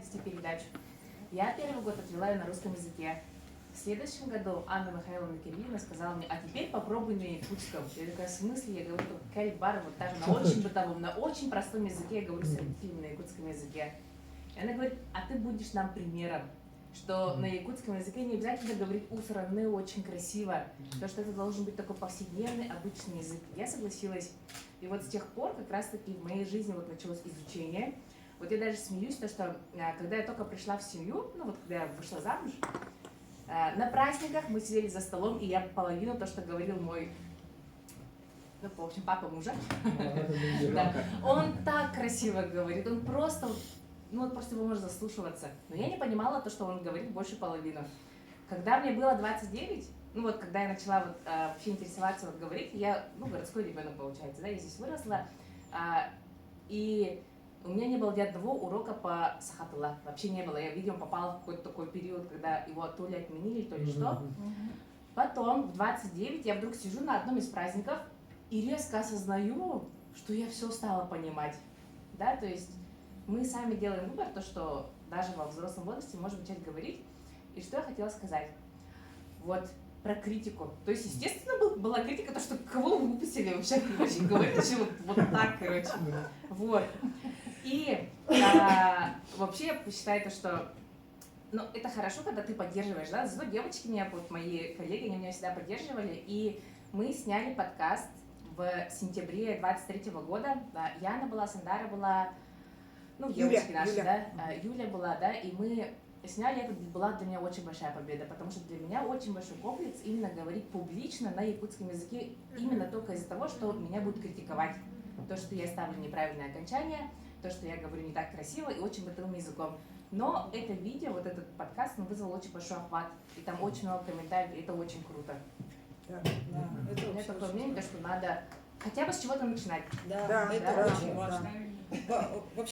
вести передачу. Я первый год отвела ее на русском языке. В следующем году Анна Михайловна Кирилловна сказала мне, а теперь попробуй на якутском. Я такая, в смысле? Я говорю, кальбар, вот даже на очень бытовом, на очень простом языке, я говорю своим фильм на якутском языке. И она говорит, а ты будешь нам примером, что на якутском языке не обязательно говорить усраны очень красиво, потому что это должен быть такой повседневный, обычный язык. Я согласилась. И вот с тех пор как раз-таки в моей жизни вот началось изучение. Вот я даже смеюсь, то, что когда я только пришла в семью, ну вот когда я вышла замуж, на праздниках мы сидели за столом, и я половину то, что говорил мой, ну, в общем, папа мужа, он так красиво говорит, он просто, ну, вот просто его можно заслушиваться. Но я не понимала то, что он говорит больше половины. Когда мне было 29, ну вот когда я начала вот, вообще интересоваться, вот говорить, я, ну, городской ребенок получается, да, я здесь выросла, и у меня не было ни одного урока по сахатулла, вообще не было. Я, видимо, попала в какой-то такой период, когда его то ли отменили, то ли что. Потом, в 29, я вдруг сижу на одном из праздников и резко осознаю, что я все стала понимать. Да, то есть мы сами делаем выбор, то, что даже во взрослом возрасте можем начать говорить. И что я хотела сказать? Вот про критику. То есть, естественно, была критика, то, что кого вы выпустили вообще, короче, говорит, вот так, короче. Вот. И вообще я считаю, что ну, это хорошо, когда ты поддерживаешь, да, зато девочки меня, вот мои коллеги, они меня всегда поддерживали, и мы сняли подкаст в сентябре 23-го года, да, Яна была, Сандара была, ну, девочки наши, да, Юля была, да, и мы сняли, это была для меня очень большая победа, потому что для меня очень большой комплекс именно говорить публично на якутском языке, именно только из-за того, что меня будут критиковать, то, что я ставлю неправильное окончание, то, что я говорю не так красиво и очень бытовым языком. Но это видео, вот этот подкаст, он вызвал очень большой охват, и там очень много комментариев, и это очень круто. Да, это у меня такое мнение, что надо хотя бы с чего-то начинать. Да, это очень важно.